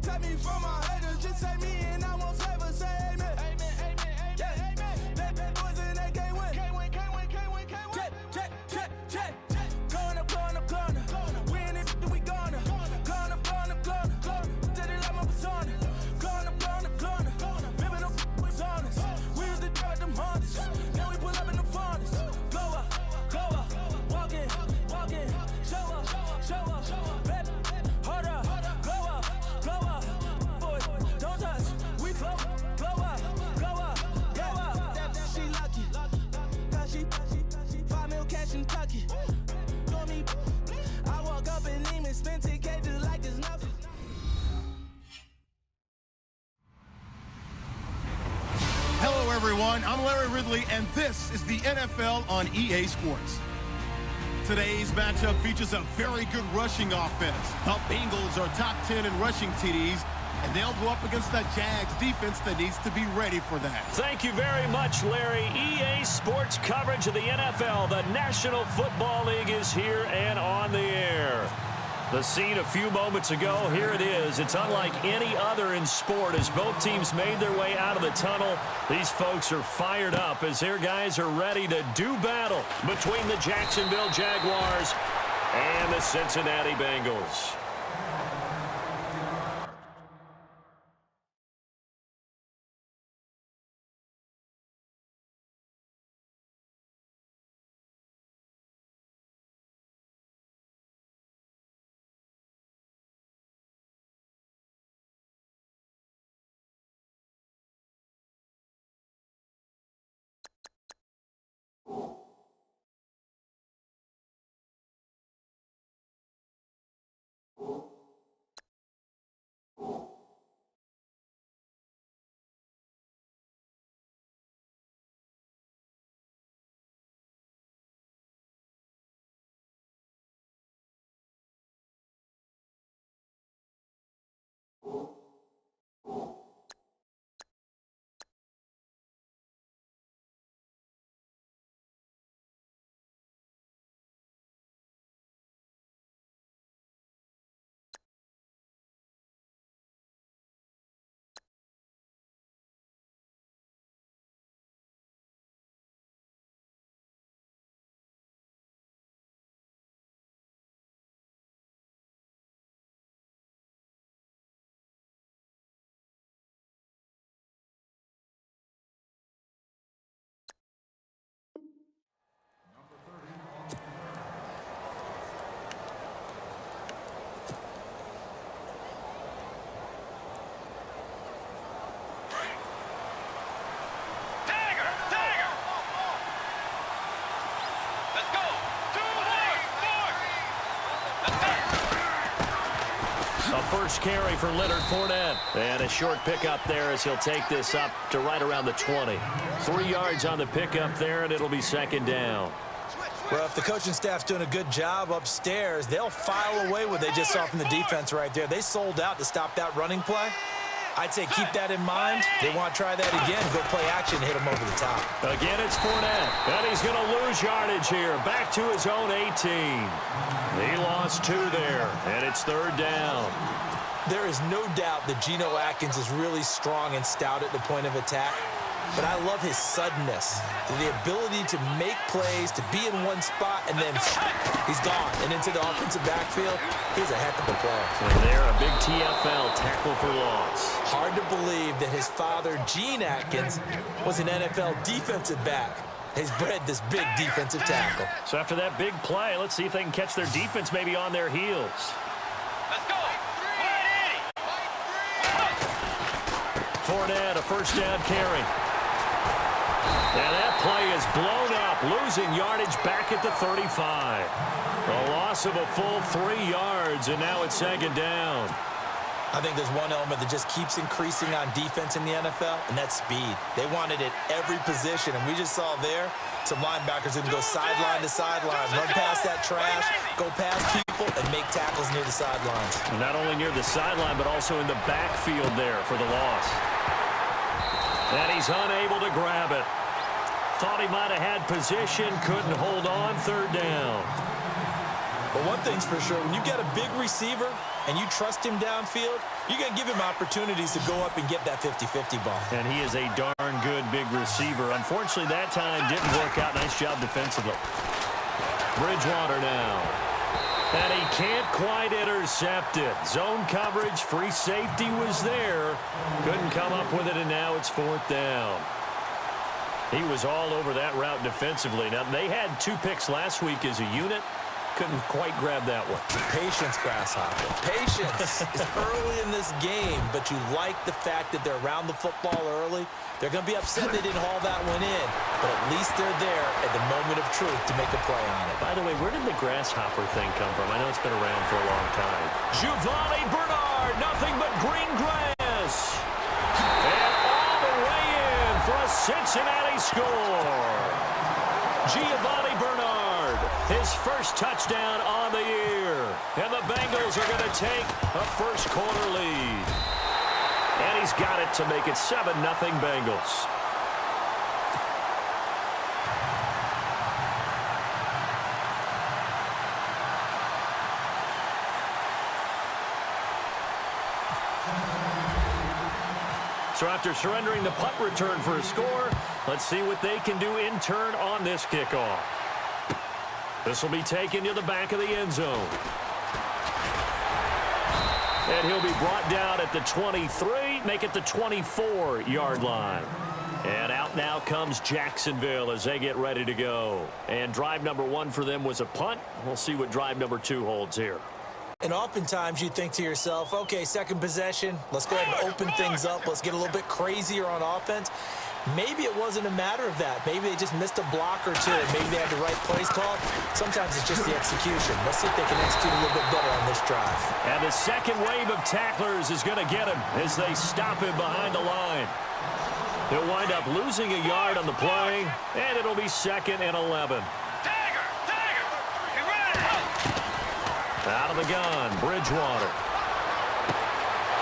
protect me from my haters. Just say me and I won't favor. Say amen. Bad boys and they can't win. Check. Going up. Win it, we gonna. Going up. Till they like my persona. Going up. Remember them was honest. We used to drive them Hondas. Now we pull up in the furnace. Go up. Walk in. Show up. Back. Hold up. Go up. Boy, don't touch. We flow up. She lucky. Cause she 5 mil cash in Kentucky. Know me. I walk up and even spend 10K just like it's nothing. Hello, everyone. I'm Larry Ridley, and this is the NFL on EA Sports. Today's matchup features a very good rushing offense. The Bengals are top 10 in rushing TDs, and they'll go up against the Jags defense that needs to be ready for that. Thank you very much, Larry. EA Sports coverage of the NFL. The National Football League is here and on the air. The scene a few moments ago, here it is. It's unlike any other in sport as both teams made their way out of the tunnel. These folks are fired up as their guys are ready to do battle between the Jacksonville Jaguars and the Cincinnati Bengals. A first carry for Leonard Fournette. And a short pickup there as he'll take this up to right around the 20. 3 yards on the pickup there, and it'll be second down. Well, if the coaching staff's doing a good job upstairs, they'll file away what they just saw from the defense right there. They sold out to stop that running play. I'd say keep that in mind. They want to try that again, go play action, hit them over the top. Again, it's Fournette, and he's going to lose yardage here. Back to his own 18. He lost 2 there, and it's third down. There is no doubt that Geno Atkins is really strong and stout at the point of attack. But I love his suddenness, the ability to make plays, to be in one spot, and then he's gone. And into the offensive backfield, he's a heck of a player. And there, a big TFL tackle for loss. Hard to believe that his father, Gene Atkins, was an NFL defensive back. He's bred this big defensive tackle. So after that big play, let's see if they can catch their defense maybe on their heels. Let's go. Fournette, a first down carry. And that play is blown up, losing yardage back at the 35. A loss of a full 3 yards, and now it's second down. I think there's one element that just keeps increasing on defense in the NFL, and that's speed. They want it at every position, and we just saw there some linebackers who can go sideline to sideline, run past that trash, go past people, and make tackles near the sidelines. Not only near the sideline, but also in the backfield there for the loss. And he's unable to grab it. Thought he might have had position, couldn't hold on, third down. But one thing's for sure, when you've got a big receiver and you trust him downfield, you're going to give him opportunities to go up and get that 50-50 ball. And he is a darn good big receiver. Unfortunately, that time didn't work out. Nice job defensively. Bridgewater now. And he can't quite intercept it. Zone coverage, free safety was there. Couldn't come up with it, and now it's 4th down. He was all over that route defensively. Now, they had 2 picks last week as a unit. Couldn't quite grab that one. Patience, Grasshopper. Patience is early in this game, but you like the fact that they're around the football early. They're going to be upset they didn't haul that one in, but at least they're there at the moment of truth to make a play on it. By the way, where did the grasshopper thing come from? I know it's been around for a long time. Giovanni Bernard, nothing but green grass. And all the way in for a Cincinnati score. Giovanni Bernard, his first touchdown on the year. And the Bengals are going to take a first-quarter lead. And he's got it to make it 7-0 Bengals. So after surrendering the punt return for a score, let's see what they can do in turn on this kickoff. This will be taken to the back of the end zone. And he'll be brought down at the 23, make it the 24-yard line. And out now comes Jacksonville as they get ready to go. And drive number 1 for them was a punt. We'll see what drive number 2 holds here. And oftentimes you think to yourself, okay, second possession, let's go ahead and open things up. Let's get a little bit crazier on offense. Maybe it wasn't a matter of that. Maybe they just missed a block or two. Maybe they had the right plays called. Sometimes it's just the execution. Let's see if they can execute a little bit better on this drive. And the second wave of tacklers is going to get him as they stop him behind the line. He'll wind up losing a yard on the play, and it'll be 2nd and 11. Out of the gun, Bridgewater.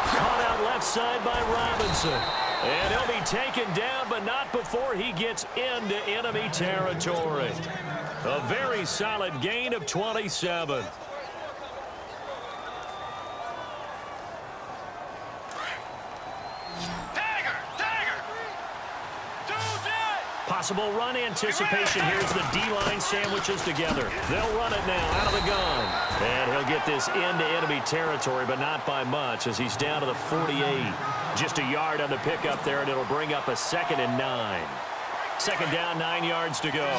Caught out left side by Robinson. And he'll be taken down, but not before he gets into enemy territory. A very solid gain of 27. Possible run anticipation. Here's the D-line sandwiches together. They'll run it now out of the gun. And he'll get this into enemy territory, but not by much as he's down to the 48. Just a yard on the pickup there, and it'll bring up a 2nd and 9. 2nd down, 9 yards to go.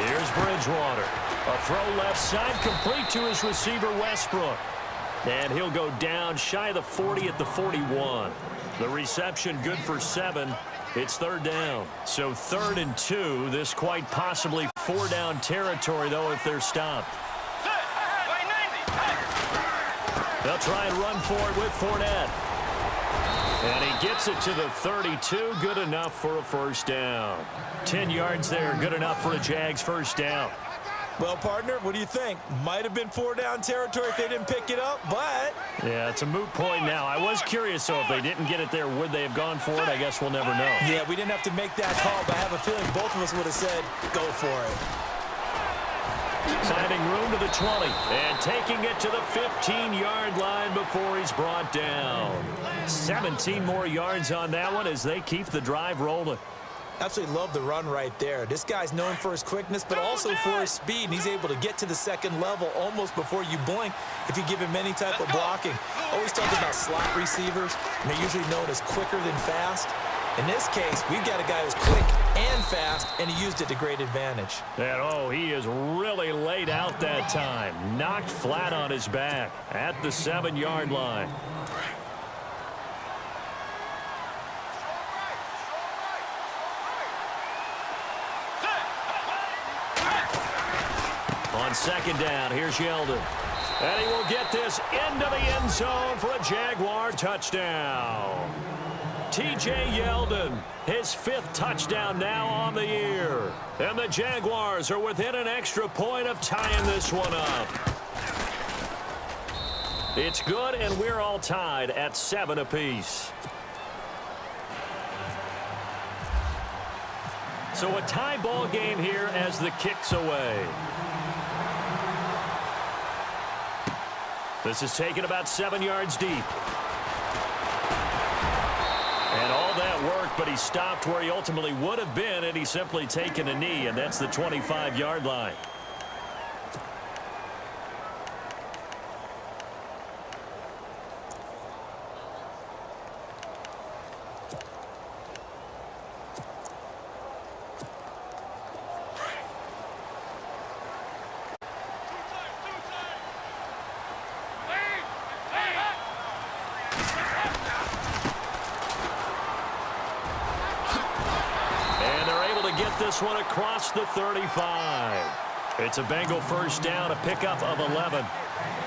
Here's Bridgewater. A throw left side, complete to his receiver, Westbrook. And he'll go down shy of the 40 at the 41. The reception good for 7. It's 3rd down. So 3rd and 2. This quite possibly 4-down territory, though, if they're stopped. They'll try and run for it with Fournette. And he gets it to the 32. Good enough for a 1st down. 10 yards there. Good enough for a Jags 1st down. Well, partner, what do you think? Might have been 4-down territory if they didn't pick it up, but... Yeah, it's a moot point now. I was curious, though, if they didn't get it there, would they have gone for it? I guess we'll never know. Yeah, we didn't have to make that call, but I have a feeling both of us would have said, go for it. Finding room to the 20 and taking it to the 15-yard line before he's brought down. 17 more yards on that one as they keep the drive rolling. Absolutely love the run right there. This guy's known for his quickness, but also for his speed. And he's able to get to the 2nd level almost before you blink if you give him any type of blocking. Always talk about slot receivers, and they're usually known as quicker than fast. In this case, we've got a guy who's quick and fast, and he used it to great advantage. And, he is really laid out that time. Knocked flat on his back at the 7-yard line. On 2nd down, here's Yeldon. And he will get this into the end zone for a Jaguar touchdown. T.J. Yeldon, his 5th touchdown now on the year. And the Jaguars are within an extra point of tying this one up. It's good, and we're all tied at 7 apiece. So a tie ball game here as the kick's away. This is taken about 7 yards deep. And all that worked, but he stopped where he ultimately would have been had he simply taken a knee, and that's the 25-yard line. This one across the 35. It's a Bengal first down, a pickup of 11.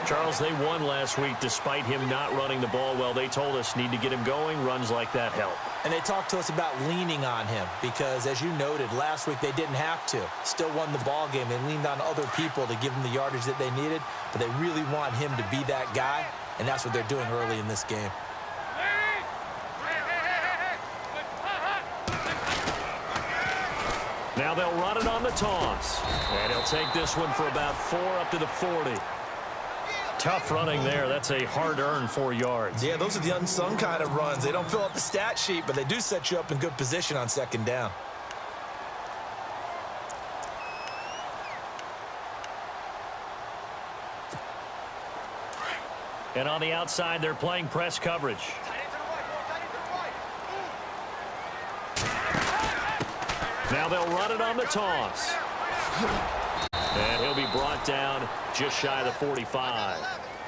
Charles, they won last week despite him not running the ball well. They told us need to get him going. Runs like that help. And they talked to us about leaning on him because, as you noted, last week they didn't have to. Still won the ball game. They leaned on other people to give them the yardage that they needed, but they really want him to be that guy, and that's what they're doing early in this game. Now they'll run it on the toss. And he'll take this one for about 4 up to the 40. Tough running there. That's a hard-earned 4 yards. Yeah, those are the unsung kind of runs. They don't fill up the stat sheet, but they do set you up in good position on second down. And on the outside, they're playing press coverage. Now they'll run it on the toss. And he'll be brought down just shy of the 45.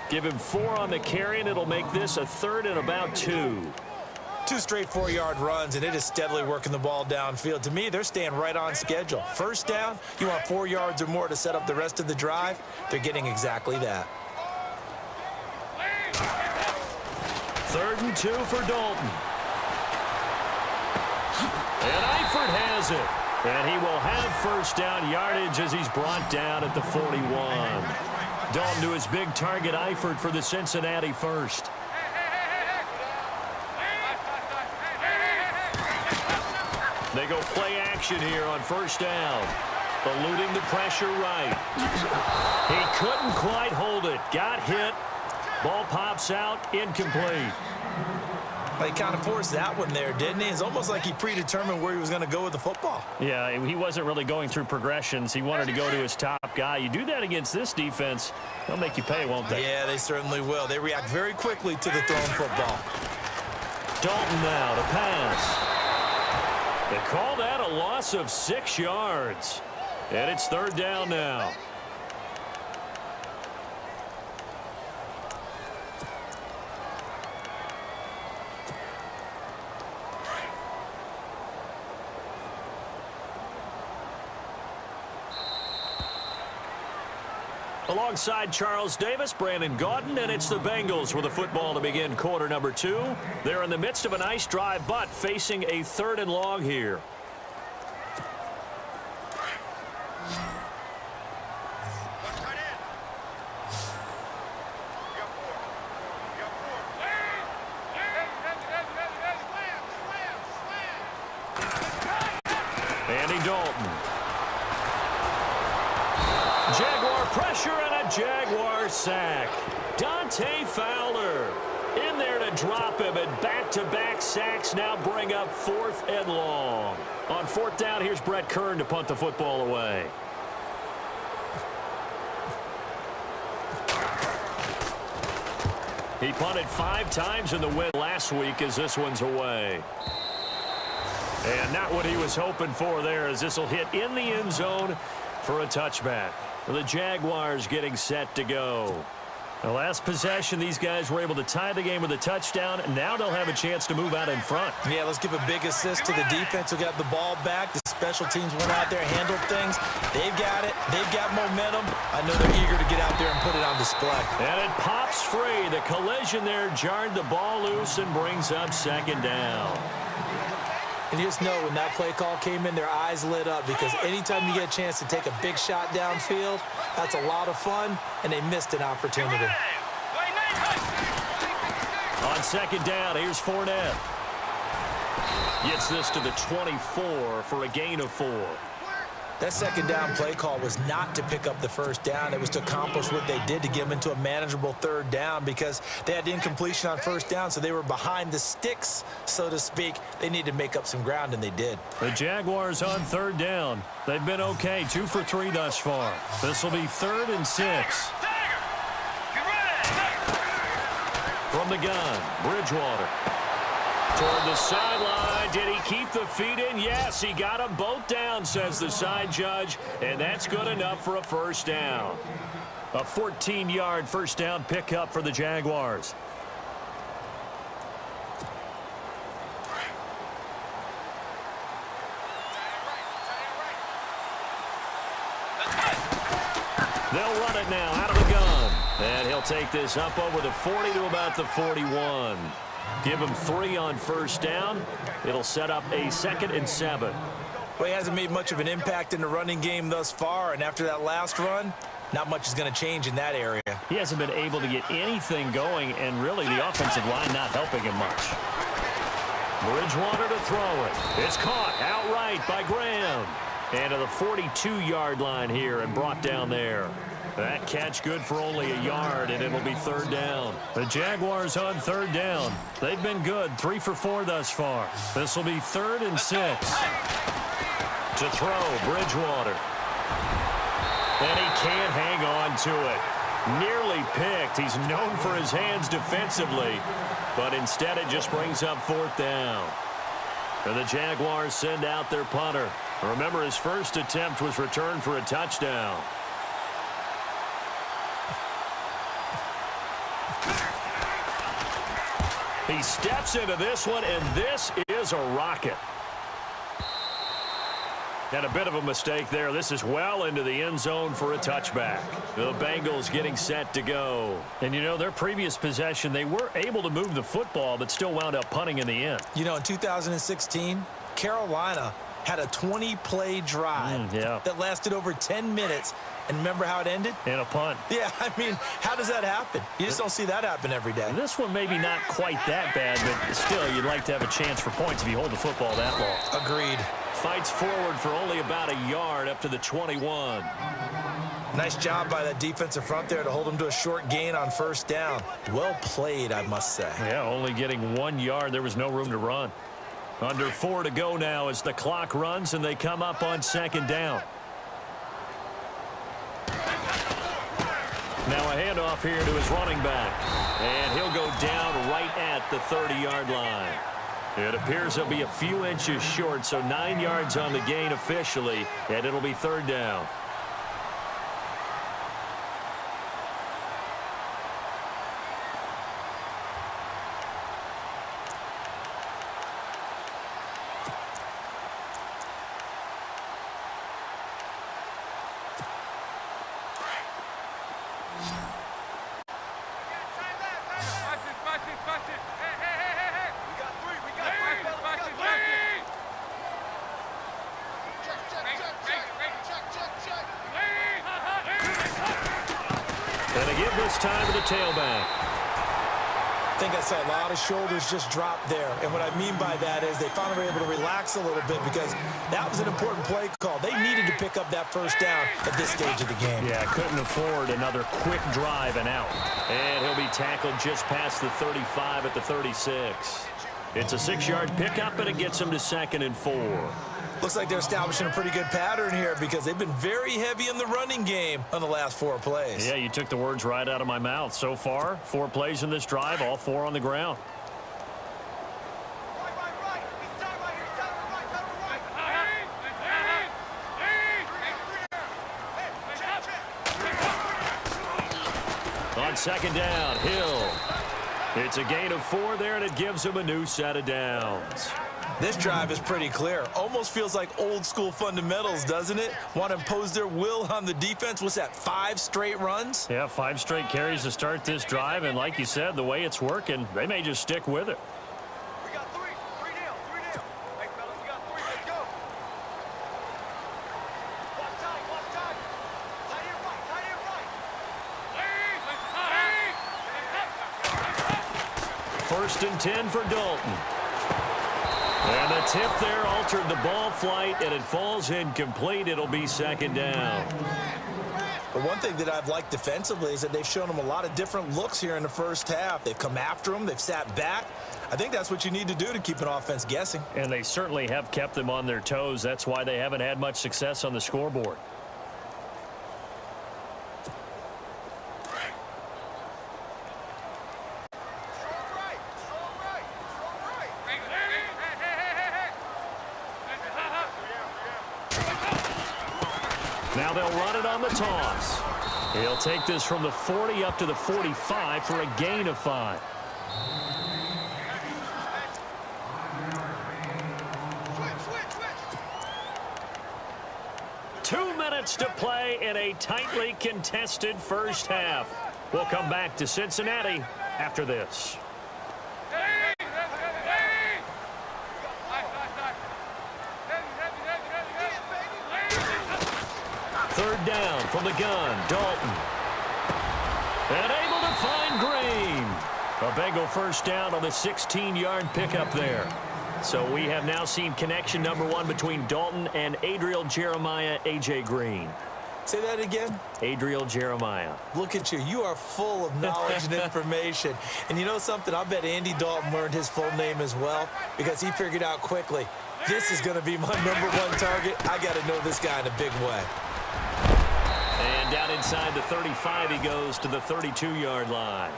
Give him 4 on the carry, and it'll make this a 3rd and about 2. 2 straight 4-yard runs, and it is steadily working the ball downfield. To me, they're staying right on schedule. First down, you want 4 yards or more to set up the rest of the drive. They're getting exactly that. 3rd and 2 for Dalton. And Eifert has it. And he will have first down yardage as he's brought down at the 41. Dalton to his big target, Eifert, for the Cincinnati first. They go play action here on first down. Eluding the pressure right. He couldn't quite hold it. Got hit. Ball pops out. Incomplete. He kind of forced that one there, didn't he? It's almost like he predetermined where he was going to go with the football. Yeah, he wasn't really going through progressions. He wanted to go to his top guy. You do that against this defense, they'll make you pay, won't they? Yeah, they certainly will. They react very quickly to the thrown football. Dalton now to pass. They call that a loss of 6 yards. And it's 3rd down now. Alongside Charles Davis, Brandon Gaudin, and it's the Bengals with the football to begin quarter number 2. They're in the midst of a nice drive, but facing a 3rd and long here. Andy Dalton. Jaguar pressure and a Jaguar sack. Dante Fowler in there to drop him, and back-to-back sacks now bring up 4th and long. On 4th down, here's Brett Kern to punt the football away. He punted 5 times in the win last week as this one's away. And not what he was hoping for there, as this will hit in the end zone for a touchback. The Jaguars getting set to go. The last possession, these guys were able to tie the game with a touchdown, and now they'll have a chance to move out in front. Yeah, let's give a big assist to the defense who got the ball back. The special teams went out there, handled things. They've got it. They've got momentum. I know they're eager to get out there and put it on display. And it pops free. The collision there jarred the ball loose and brings up 2nd down. And you just know when that play call came in, their eyes lit up, because anytime you get a chance to take a big shot downfield, that's a lot of fun, and they missed an opportunity. On 2nd down, here's Fournette. Gets this to the 24 for a gain of 4. That second down play call was not to pick up the first down. It was to accomplish what they did to get them into a manageable third down because they had incompletion on first down, so they were behind the sticks, so to speak. They needed to make up some ground, and they did. The Jaguars on third down. They've been okay, 2 for 3 thus far. This will be 3rd and 6. From the gun, Bridgewater. Toward the sideline. Did he keep the feet in? Yes, he got them both down, says the side judge, and that's good enough for a first down. A 14-yard first down pickup for the Jaguars. They'll run it now out of the gun. And he'll take this up over the 40 to about the 41. Give him 3 on first down. It'll set up a 2nd and 7. Well, he hasn't made much of an impact in the running game thus far, and after that last run, not much is going to change in that area. He hasn't been able to get anything going, and really the offensive line not helping him much. Bridgewater to throw it. It's caught outright by Graham. And to the 42-yard line here and brought down there. That catch good for only a yard, and it'll be 3rd down. The Jaguars on 3rd down. They've been good, 3 for 4 thus far. This will be 3rd and 6. To throw, Bridgewater. And he can't hang on to it. Nearly picked. He's known for his hands defensively, but instead it just brings up 4th down. And the Jaguars send out their punter. Remember, his first attempt was returned for a touchdown. He steps into this one, and this is a rocket. And a bit of a mistake there. This is well into the end zone for a touchback. The Bengals getting set to go. And, you know, their previous possession, they were able to move the football, but still wound up punting in the end. You know, in 2016, Carolina had a 20-play drive that lasted over 10 minutes. And remember how it ended? In a punt. Yeah, I mean, how does that happen? You just don't see that happen every day. This one maybe not quite that bad, but still, you'd like to have a chance for points if you hold the football that long. Agreed. Fights forward for only about a yard up to the 21. Nice job by that defensive front there to hold them to a short gain on first down. Well played, I must say. Yeah, only getting 1 yard. There was no room to run. Under 4 to go now as the clock runs and they come up on 2nd down. Now a handoff here to his running back. And he'll go down right at the 30-yard line. It appears he'll be a few inches short, so 9 yards on the gain officially, and it'll be 3rd down. Time to the tailback. I think I saw a lot of shoulders just drop there. And what I mean by that is they finally were able to relax a little bit because that was an important play call. They needed to pick up that first down at this stage of the game. Yeah, couldn't afford another quick drive and out. And he'll be tackled just past the 35 at the 36. It's a 6-yard pickup, and it gets him to 2nd and 4. Looks like they're establishing a pretty good pattern here because they've been very heavy in the running game on the last 4 plays. Yeah, you took the words right out of my mouth. So far, 4 plays in this drive, all 4 on the ground. On 2nd down, Hill. It's a gain of 4 there, and it gives him a new set of downs. This drive is pretty clear. Almost feels like old school fundamentals, doesn't it? Want to impose their will on the defense. What's that, 5 straight runs? Yeah, 5 straight carries to start this drive. And like you said, the way it's working, they may just stick with it. We got 3. 3 down. 3 down. Hey, fellas, we got 3. Let's go. One time. Tight end right. Lead. 1st and 10 for Dalton. And the tip there altered the ball flight, and it falls incomplete. It'll be second down. But one thing that I've liked defensively is that they've shown them a lot of different looks here in the first half. They've come after them. They've sat back. I think that's what you need to do to keep an offense guessing. And they certainly have kept them on their toes. That's why they haven't had much success on the scoreboard. Now they'll run it on the toss. He'll take this from the 40 up to the 45 for a gain of 5. Two minutes to play in a tightly contested first half. We'll come back to Cincinnati after this. Third down from the gun, Dalton. And able to find Green. A Bengal first down on the 16-yard pickup there. So we have now seen connection number 1 between Dalton and Adriel Jeremiah, A.J. Green. Say that again? Adriel Jeremiah. Look at you. You are full of knowledge and information. And you know something? I bet Andy Dalton learned his full name as well because he figured out quickly, this is going to be my #1 target. I got to know this guy in a big way. And down inside the 35, he goes to the 32-yard line.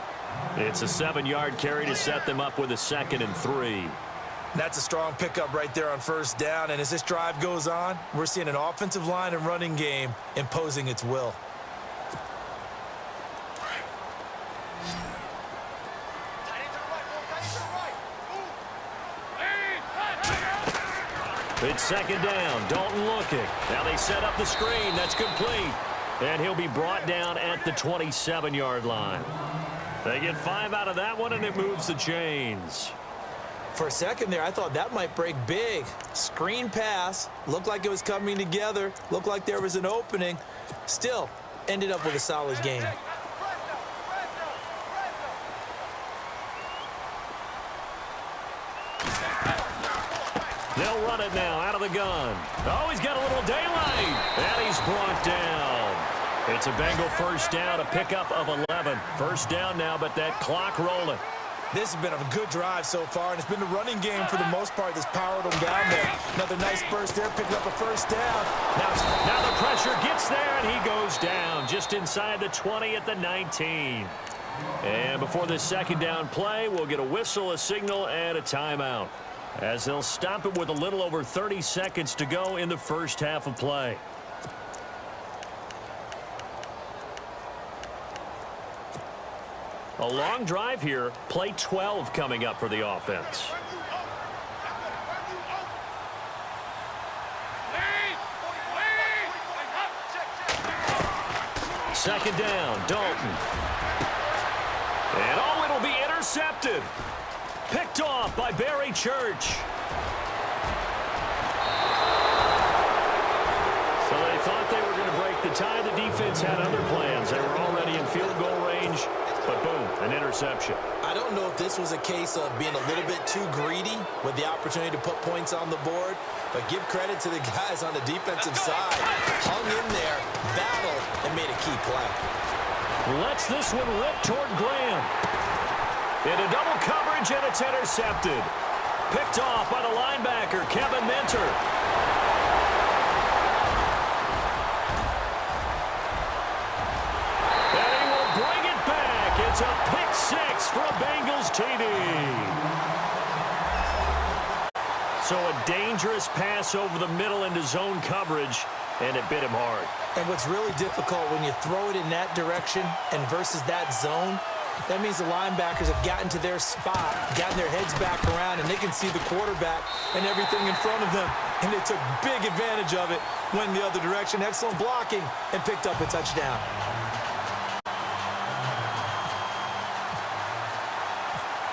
It's a 7-yard carry to set them up with a 2nd and 3. That's a strong pickup right there on first down. And as this drive goes on, we're seeing an offensive line and running game imposing its will. It's second down. Dalton looking. Now they set up the screen. That's complete. And he'll be brought down at the 27-yard line. They get 5 out of that one, and it moves the chains. For a second there, I thought that might break big. Screen pass. Looked like it was coming together. Looked like there was an opening. Still, ended up with a solid game. They'll run it now out of the gun. Oh, he's got a little daylight. And he's brought down. It's a Bengal first down, a pickup of 11. First down now, but that clock rolling. This has been a good drive so far, and it's been the running game for the most part that's powered them down there. Another nice burst there, picking up a first down. Now the pressure gets there, and he goes down just inside the 20 at the 19. And before this second down play, we'll get a whistle, a signal, and a timeout, as they'll stop it with a little over 30 seconds to go in the first half of play. A long drive here. Play 12 coming up for the offense. Second down, Dalton. And oh, it'll be intercepted. Picked off by Barry Church. So they thought they were going to break the tie. The defense had other plans. They were already in field goal range. But boom, an interception. I don't know if this was a case of being a little bit too greedy with the opportunity to put points on the board, but give credit to the guys on the defensive side. Hung in there, battled, and made a key play. Lets this one rip toward Graham. Into double coverage, and it's intercepted. Picked off by the linebacker, Kevin Minter. It's a pick 6 for a Bengals TD. So a dangerous pass over the middle into zone coverage, and it bit him hard. And what's really difficult when you throw it in that direction and versus that zone, that means the linebackers have gotten to their spot, gotten their heads back around, and they can see the quarterback and everything in front of them. And they took big advantage of it, went the other direction. Excellent blocking, and picked up a touchdown.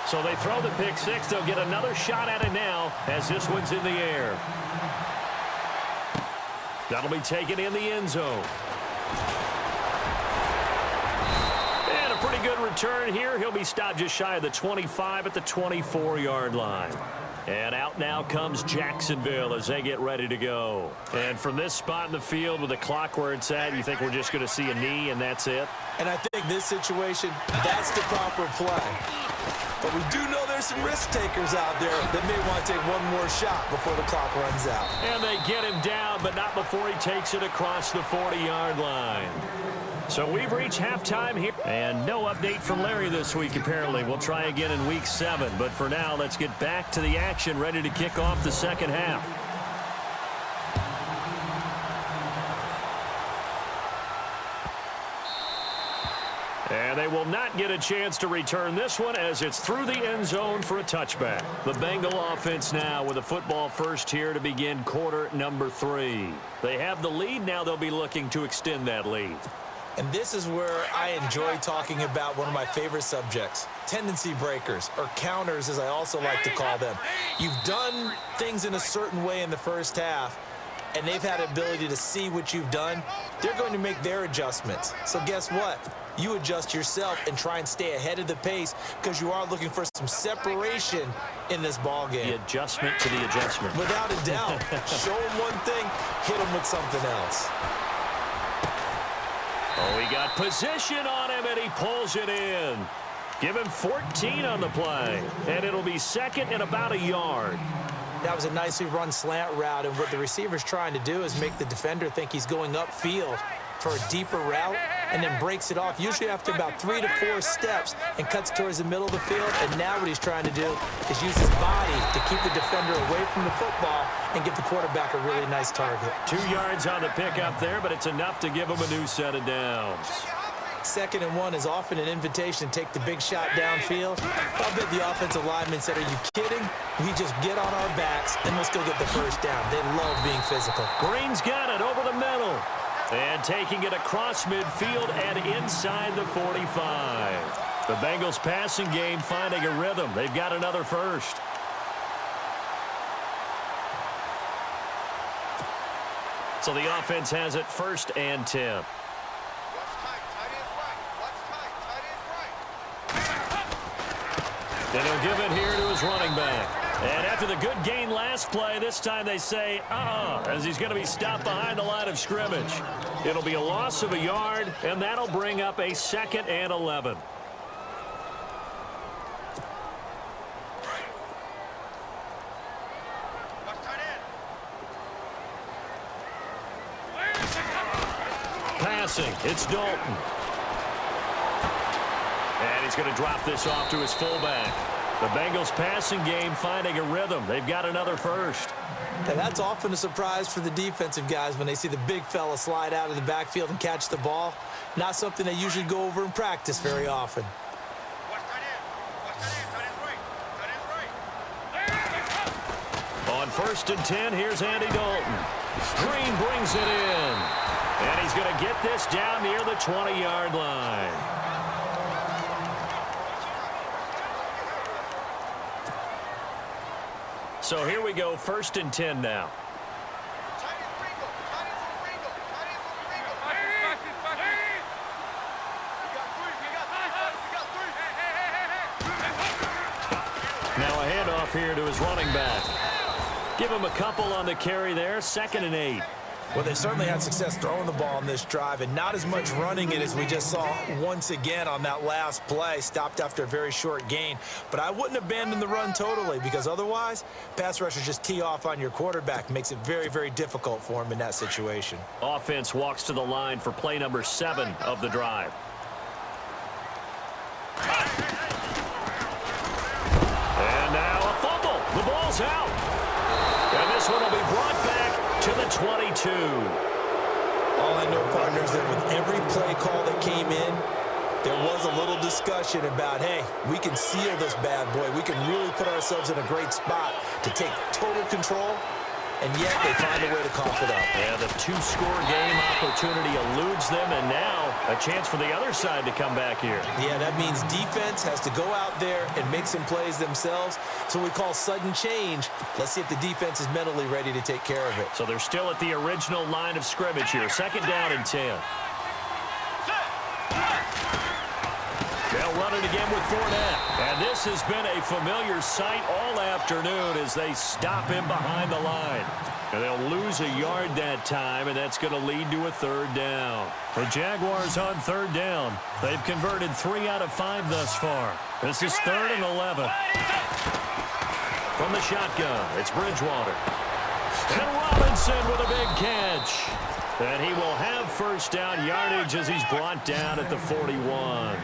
So they throw the pick 6. They'll get another shot at it now as this one's in the air. That'll be taken in the end zone. And a pretty good return here. He'll be stopped just shy of the 25 at the 24-yard line. And out now comes Jacksonville as they get ready to go. And from this spot in the field with the clock where it's at, you think we're just going to see a knee and that's it? And I think this situation, that's the proper play. But we do know there's some risk takers out there that may want to take one more shot before the clock runs out. And they get him down, but not before he takes it across the 40-yard line. So we've reached halftime here. And no update from Larry this week, apparently. We'll try again in Week 7. But for now, let's get back to the action, ready to kick off the second half. And they will not get a chance to return this one as it's through the end zone for a touchback. The Bengal offense now with a football first here to begin quarter number 3. They have the lead. Now they'll be looking to extend that lead. And this is where I enjoy talking about one of my favorite subjects, tendency breakers, or counters as I also like to call them. You've done things in a certain way in the first half, and they've had the ability to see what you've done. They're going to make their adjustments. So guess what? You adjust yourself and try and stay ahead of the pace because you are looking for some separation in this ball game. The adjustment to the adjustment. Without a doubt. Show them one thing, hit them with something else. Oh, he got position on him, and he pulls it in. Give him 14 on the play, and it'll be second and about a yard. That was a nicely run slant route, and what the receiver's trying to do is make the defender think he's going upfield for a deeper route, and then breaks it off, usually after about 3 to 4 steps, and cuts towards the middle of the field. And now what he's trying to do is use his body to keep the defender away from the football and give the quarterback a really nice target. 2 yards on the pickup there, but it's enough to give him a new set of downs. 2nd and 1 is often an invitation to take the big shot downfield. I'll bet the offensive lineman said, are you kidding? We just get on our backs and let's go get the first down. They love being physical. Green's got it over the middle. And taking it across midfield and inside the 45. The Bengals passing game finding a rhythm. They've got another first. So the offense has it 1st and 10. And he'll give it here to his running back. And after the good gain last play, this time they say, as he's going to be stopped behind the line of scrimmage. It'll be a loss of a yard, and that'll bring up a 2nd and 11. Passing, it's Dalton. And he's going to drop this off to his fullback. The Bengals passing game finding a rhythm. They've got another first. And that's often a surprise for the defensive guys when they see the big fella slide out of the backfield and catch the ball. Not something they usually go over in practice very often. On 1st and 10, here's Andy Dalton. Green brings it in. And he's going to get this down near the 20-yard line. So here we go, 1st and 10 now. Now a handoff here to his running back. Give him a couple on the carry there, 2nd and 8. Well, they certainly had success throwing the ball on this drive and not as much running it as we just saw once again on that last play. Stopped after a very short gain. But I wouldn't abandon the run totally because otherwise, pass rushers just tee off on your quarterback. Makes it very, very difficult for him in that situation. Offense walks to the line for play number 7 of the drive. And now a fumble. The ball's out. And this one will be brought back to the 22. All I know, partners, that with every play call that came in, there was a little discussion about, hey, we can seal this bad boy. We can really put ourselves in a great spot to take total control, and yet they find a way to cough it up. Yeah, the 2-score game opportunity eludes them, and now a chance for the other side to come back here. Yeah, that means defense has to go out there and make some plays themselves. So we call sudden change. Let's see if the defense is mentally ready to take care of it. So they're still at the original line of scrimmage here. 2nd down and 10. They'll They'll run it again with Fournette. And this has been a familiar sight all afternoon as they stop him behind the line. And they'll lose a yard that time, and that's going to lead to a third down. The Jaguars on third down. They've converted 3 out of 5 thus far. This is 3rd and 11. From the shotgun, it's Bridgewater. And Robinson with a big catch. And he will have first down yardage as he's brought down at the 41.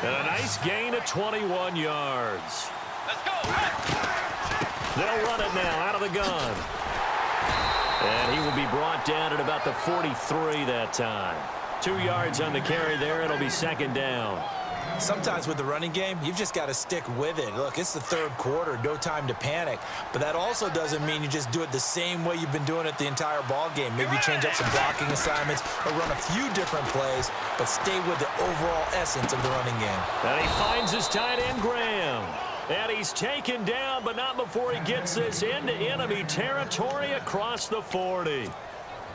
And a nice gain of 21 yards. Let's go. They'll run it now out of the gun. And he will be brought down at about the 43 that time. 2 yards on the carry there. It'll be second down. Sometimes with the running game, you've just got to stick with it. Look, it's the third quarter, no time to panic. But that also doesn't mean you just do it the same way you've been doing it the entire ball game. Maybe change up some blocking assignments or run a few different plays, but stay with the overall essence of the running game. And he finds his tight end, Graham. And he's taken down, but not before he gets this into enemy territory across the 40.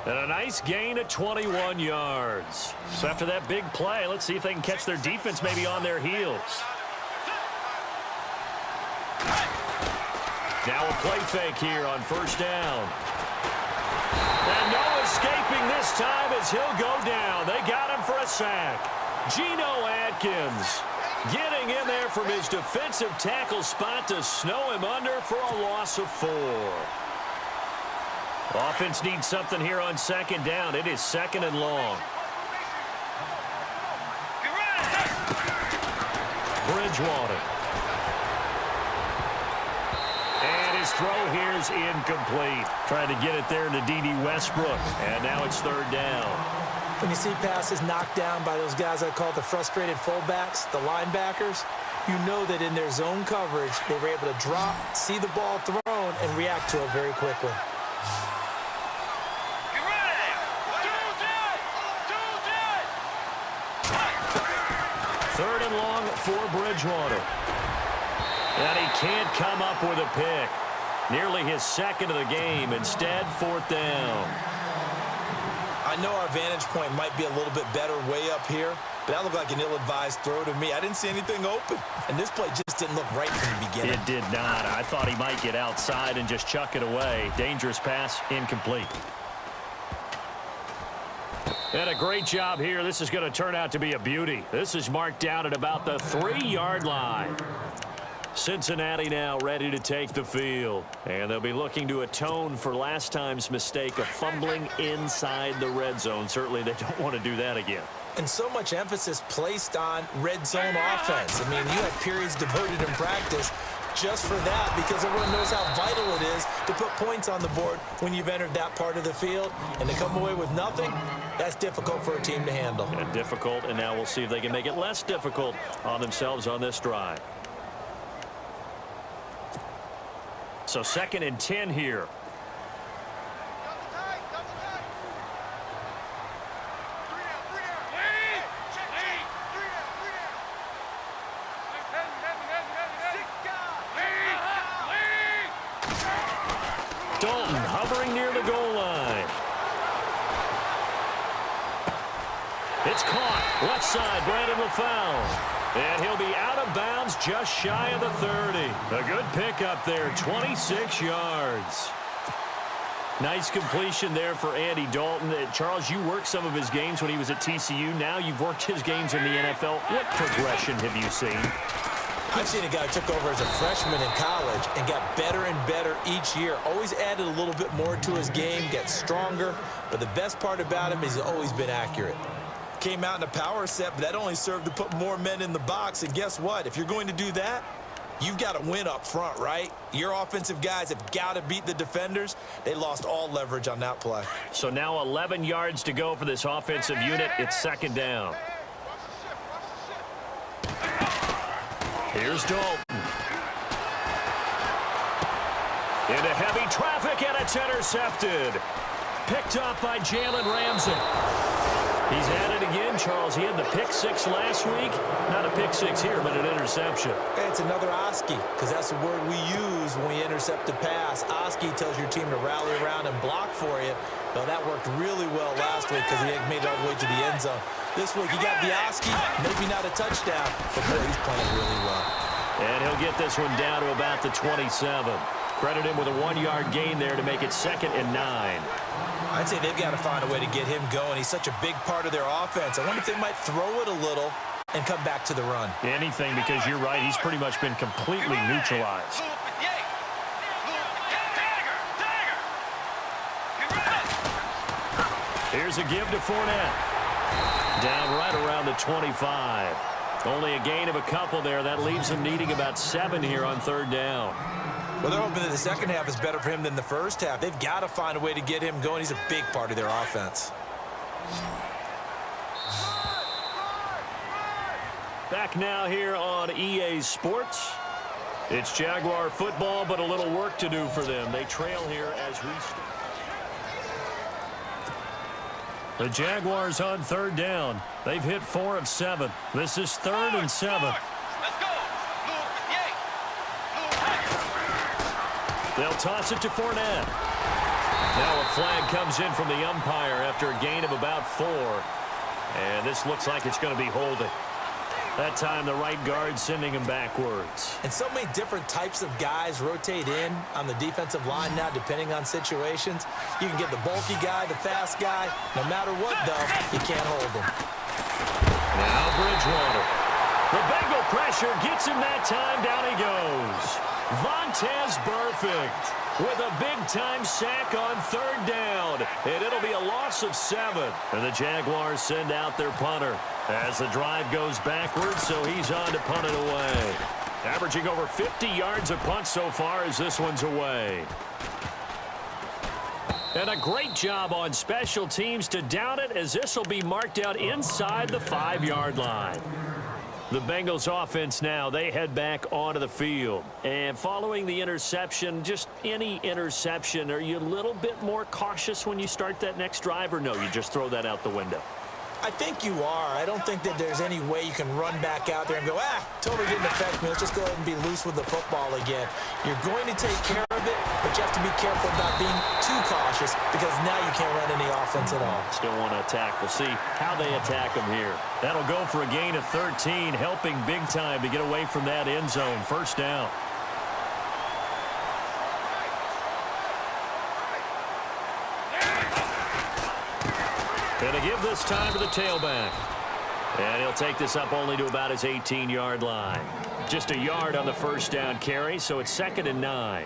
And a nice gain of 21 yards. So after that big play, let's see if they can catch their defense maybe on their heels. Now a play fake here on first down. And no escaping this time as he'll go down. They got him for a sack. Geno Atkins getting in there from his defensive tackle spot to snow him under for a loss of 4. Offense needs something here on second down. It is 2nd and long. Bridgewater. And his throw here is incomplete. Trying to get it there to D.D. Westbrook. And now it's 3rd down. When you see passes knocked down by those guys I call the frustrated fullbacks, the linebackers, you know that in their zone coverage, they were able to drop, see the ball thrown, and react to it very quickly. 3rd and long for Bridgewater. And he can't come up with a pick. Nearly his 2nd of the game. Instead, 4th down. I know our vantage point might be a little bit better way up here, but that looked like an ill-advised throw to me. I didn't see anything open, and this play just didn't look right from the beginning. It did not. I thought he might get outside and just chuck it away. Dangerous pass, incomplete. And a great job here. This is going to turn out to be a beauty. This is marked down at about the 3-yard line. Cincinnati now ready to take the field. And they'll be looking to atone for last time's mistake of fumbling inside the red zone. Certainly they don't want to do that again. And so much emphasis placed on red zone offense. I mean, you have periods devoted in practice just for that because everyone knows how vital it is to put points on the board when you've entered that part of the field. And to come away with nothing, that's difficult for a team to handle. And difficult, and now we'll see if they can make it less difficult on themselves on this drive. So 2nd and 10 here. Dalton hovering near the goal line. It's caught. Left side, Brandon LaFell. And he'll be out of bounds just shy of the 30. A good pickup there, 26 yards. Nice completion there for Andy Dalton. Charles, you worked some of his games when he was at TCU. Now you've worked his games in the NFL. What progression have you seen? I've seen a guy who took over as a freshman in college and got better and better each year. Always added a little bit more to his game, gets stronger. But the best part about him is he's always been accurate. Came out in a power set, but that only served to put more men in the box. And guess what? If you're going to do that, you've got to win up front, right? Your offensive guys have got to beat the defenders. They lost all leverage on that play. So now 11 yards to go for this offensive unit. It's 2nd down. Here's Dalton. Into heavy traffic, and it's intercepted. Picked up by Jalen Ramsey. He's at it again, Charles. He had the pick 6 last week. Not a pick 6 here, but an interception. It's another Oski, because that's the word we use when we intercept a pass. Oski tells your team to rally around and block for you. Now, that worked really well last week because he made it all the way to the end zone. This week he got the Oski, maybe not a touchdown, but boy, he's playing really well. And he'll get this one down to about the 27. Credit him with a 1-yard gain there to make it 2nd and 9. I'd say they've got to find a way to get him going. He's such a big part of their offense. I wonder if they might throw it a little and come back to the run. Anything, because you're right, he's pretty much been completely neutralized. Here's a give to Fournette. Down right around the 25. Only a gain of a couple there. That leaves him needing about 7 here on 3rd down. Well, they're hoping that the second half is better for him than the first half. They've got to find a way to get him going. He's a big part of their offense. Back now here on EA Sports. It's Jaguar football, but a little work to do for them. They trail here as we start. The Jaguars on 3rd down. They've hit 4 of 7. This is 3rd and 7. They'll toss it to Fournette. Now a flag comes in from the umpire after a gain of about 4. And this looks like it's going to be holding. That time the right guard sending him backwards. And so many different types of guys rotate in on the defensive line now, depending on situations. You can get the bulky guy, the fast guy. No matter what, though, you can't hold them. Now Bridgewater. The Bengal pressure gets him that time. Down he goes. Vontaze Burfict with a big-time sack on 3rd down. And it'll be a loss of 7. And the Jaguars send out their punter as the drive goes backwards, so he's on to punt it away. Averaging over 50 yards a punt so far as this one's away. And a great job on special teams to down it, as this will be marked out inside the 5-yard line. The Bengals offense now, they head back onto the field. And following the interception, just any interception, are you a little bit more cautious when you start that next drive, or no, you just throw that out the window? I think you are. I don't think that there's any way you can run back out there and go, totally didn't affect me. Let's just go ahead and be loose with the football again. You're going to take care of it, but you have to be careful about being too cautious, because now you can't run any offense at all. Still want to attack. We'll see how they attack them here. That'll go for a gain of 13, helping big time to get away from that end zone. 1st down. Gonna give this time to the tailback. And he'll take this up only to about his 18-yard line. Just a yard on the 1st down carry, so it's 2nd and 9.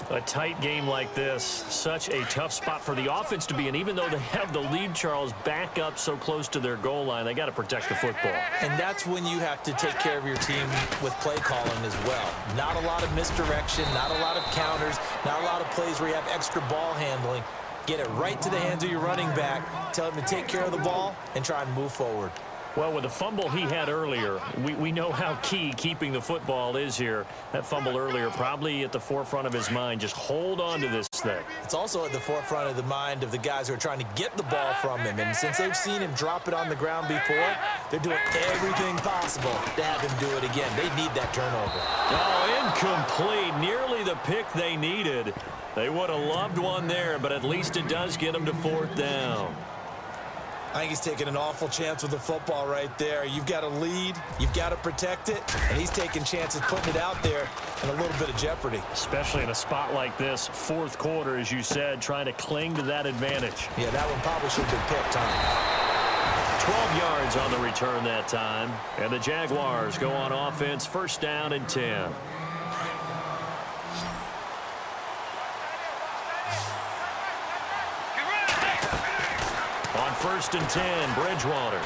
A tight game like this, such a tough spot for the offense to be in. Even though they have the lead, Charles, back up so close to their goal line, they got to protect the football. And that's when you have to take care of your team with play calling as well. Not a lot of misdirection, not a lot of counters, not a lot of plays where you have extra ball handling. Get it right to the hands of your running back, tell him to take care of the ball, and try and move forward. Well, with the fumble he had earlier, we know how key keeping the football is here. That fumble earlier probably at the forefront of his mind. Just hold on to this thing. It's also at the forefront of the mind of the guys who are trying to get the ball from him. And since they've seen him drop it on the ground before, they're doing everything possible to have him do it again. They need that turnover. Oh, incomplete. Nearly the pick they needed. They would have loved one there, but at least it does get them to 4th down. I think he's taking an awful chance with the football right there. You've got to lead, you've got to protect it, and he's taking chances putting it out there in a little bit of jeopardy. Especially in a spot like this, 4th quarter, as you said, trying to cling to that advantage. Yeah, that one probably should have been picked, huh? 12 yards on the return that time, and the Jaguars go on offense, 1st down and 10. On 1st and 10, Bridgewater.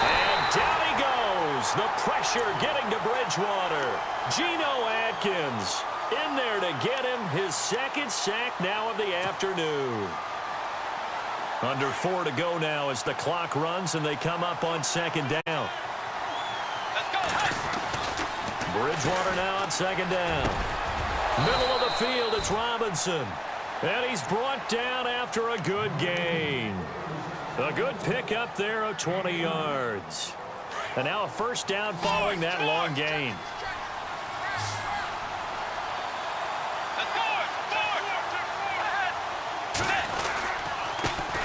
And down he goes. The pressure getting to Bridgewater. Geno Atkins in there to get him his 2nd sack now of the afternoon. Under 4 to go now as the clock runs and they come up on 2nd down. Bridgewater now on 2nd down. Middle of the field, it's Robinson. And he's brought down after a good gain. A good pick up there of 20 yards. And now a 1st down following that long gain.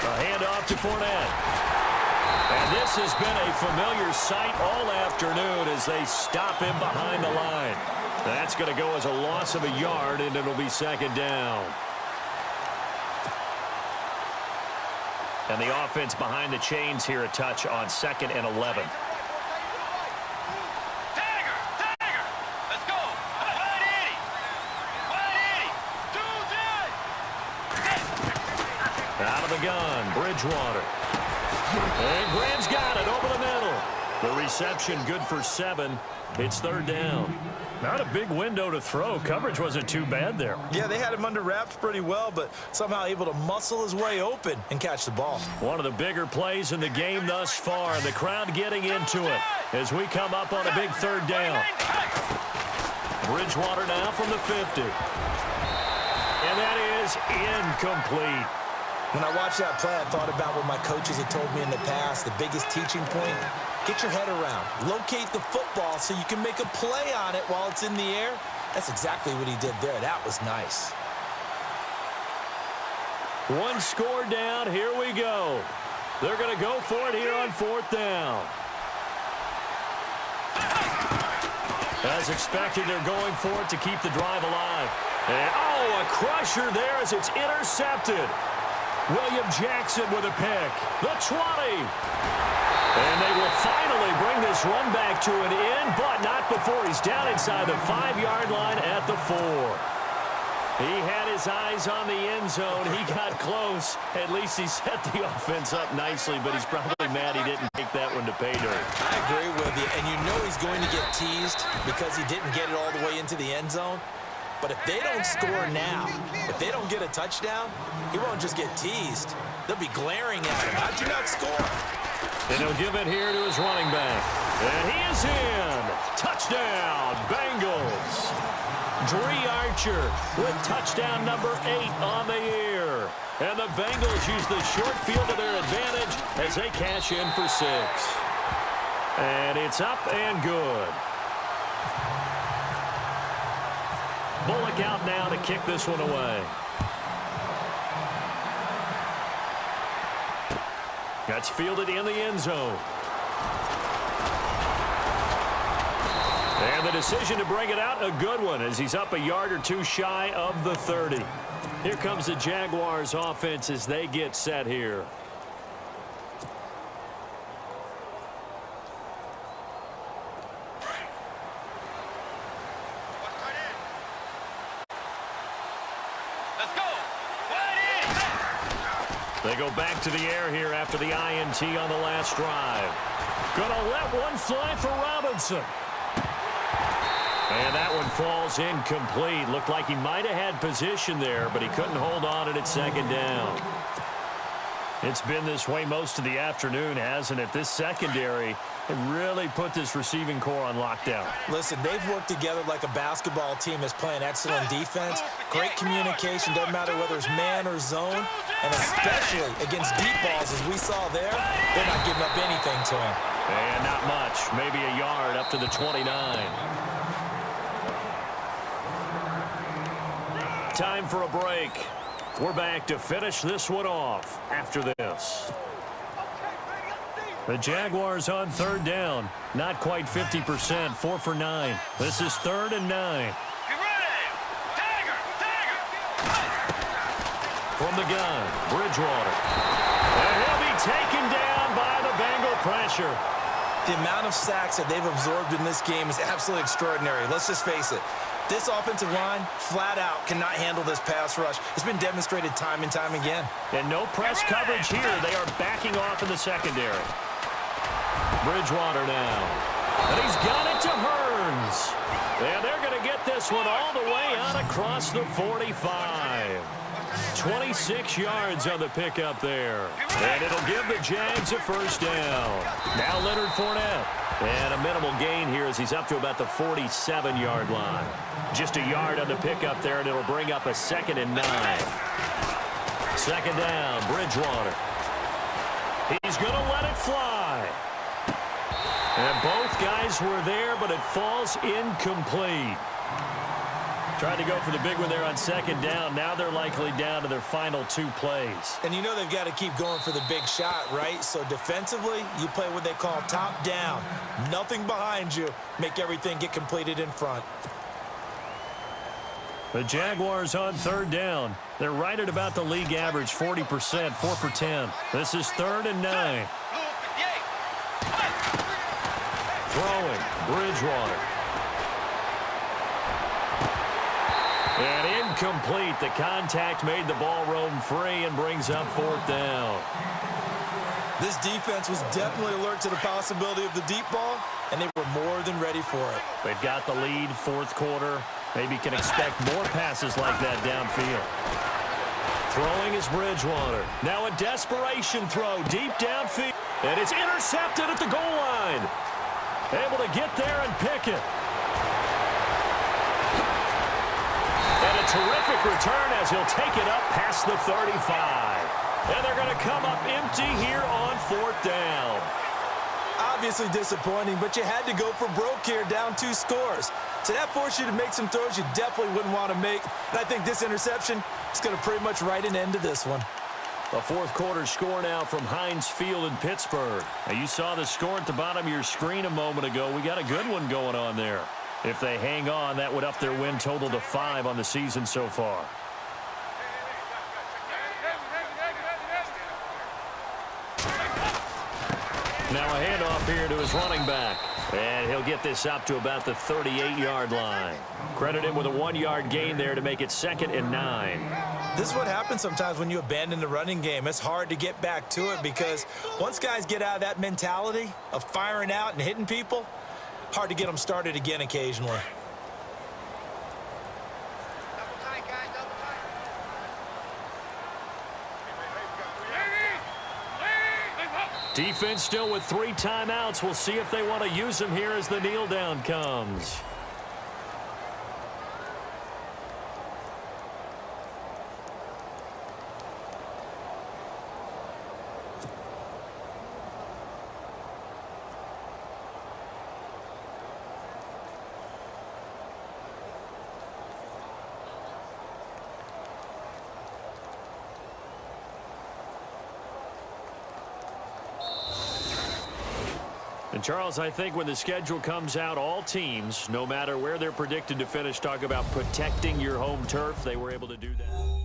A handoff to Fournette. And this has been a familiar sight all afternoon as they stop him behind the line. That's going to go as a loss of a yard, and it'll be second down. And the offense behind the chains here a touch on 2nd and 11. Out of the gun, Bridgewater. And Graham's got it over the middle. The reception good for 7. It's 3rd down. Not a big window to throw. Coverage wasn't too bad there. Yeah, they had him under wraps pretty well, but somehow able to muscle his way open and catch the ball. One of the bigger plays in the game thus far. The crowd getting into it as we come up on a big 3rd down. Bridgewater now from the 50. And that is incomplete. When I watched that play, I thought about what my coaches had told me in the past. The biggest teaching point, get your head around. Locate the football so you can make a play on it while it's in the air. That's exactly what he did there. That was nice. One score down. Here we go. They're going to go for it here on 4th down. As expected, they're going for it to keep the drive alive. And, oh, a crusher there as it's intercepted. William Jackson with a pick. The 20. And they will finally bring this run back to an end, but not before he's down inside the 5-yard line at the 4. He had his eyes on the end zone. He got close. At least he set the offense up nicely, but he's probably mad he didn't take that one to pay dirt. I agree with you, and you know he's going to get teased because he didn't get it all the way into the end zone. But if they don't score now, if they don't get a touchdown, he won't just get teased. They'll be glaring at him. How'd you not score? And he'll give it here to his running back. And he is in. Touchdown, Bengals. Dree Archer with touchdown number 8 on the year. And the Bengals use the short field to their advantage as they cash in for 6. And it's up and good. Bullock out now to kick this one away. That's fielded in the end zone. And the decision to bring it out, a good one, as he's up a yard or two shy of the 30. Here comes the Jaguars offense as they get set here. They go back to the air here after the INT on the last drive. Gonna let one fly for Robinson. And that one falls incomplete. Looked like he might have had position there, but he couldn't hold on it at 2nd down. It's been this way most of the afternoon, hasn't it? This secondary really put this receiving core on lockdown. Listen, they've worked together like a basketball team that's playing excellent defense. Great communication, doesn't matter whether it's man or zone. And especially against deep balls, as we saw there, they're not giving up anything to him. And not much, maybe a yard up to the 29. Time for a break. We're back to finish this one off after this. The Jaguars on 3rd down. Not quite 50%, 4 for 9. This is 3rd and 9. From the gun, Bridgewater. And he'll be taken down by the Bengal pressure. The amount of sacks that they've absorbed in this game is absolutely extraordinary. Let's just face it. This offensive line, flat out, cannot handle this pass rush. It's been demonstrated time and time again. And no press coverage here. They are backing off in the secondary. Bridgewater now. And he's got it to Hearns. And they're going to get this one all the way out across the 45. 26 yards on the pickup there. And it'll give the Jags a 1st down. Now Leonard Fournette. And a minimal gain here as he's up to about the 47-yard line. Just a yard on the pickup there, and it'll bring up a 2nd and 9. 2nd down, Bridgewater. He's going to let it fly. And both guys were there, but it falls incomplete. Tried to go for the big one there on second down. Now they're likely down to their final 2 plays. And you know they've got to keep going for the big shot, right? So defensively, you play what they call top down. Nothing behind you. Make everything get completed in front. The Jaguars on third down. They're right at about the league average, 40%, 4 for 10. This is 3rd and 9. Throwing, Bridgewater. And incomplete. The contact made the ball roam free and brings up 4th down. This defense was definitely alert to the possibility of the deep ball, and they were more than ready for it. They've got the lead, 4th quarter. Maybe can expect more passes like that downfield. Throwing is Bridgewater. Now a desperation throw deep downfield. And it's intercepted at the goal line. Able to get there and pick it. And a terrific return as he'll take it up past the 35. And they're going to come up empty here on 4th down. Obviously disappointing, but you had to go for broke here, down 2 scores. So that forced you to make some throws you definitely wouldn't want to make. And I think this interception is going to pretty much write an end to this one. The 4th quarter score now from Heinz Field in Pittsburgh. Now you saw the score at the bottom of your screen a moment ago. We got a good one going on there. If they hang on, that would up their win total to 5 on the season so far. Now a handoff here to his running back. And he'll get this up to about the 38-yard line. Credit him with a 1-yard gain there to make it 2nd and 9. This is what happens sometimes when you abandon the running game. It's hard to get back to it because once guys get out of that mentality of firing out and hitting people, hard to get them started again occasionally. Defense still with 3 timeouts. We'll see if they want to use them here as the kneel down comes. And Charles, I think when the schedule comes out, all teams, no matter where they're predicted to finish, talk about protecting your home turf. They were able to do that.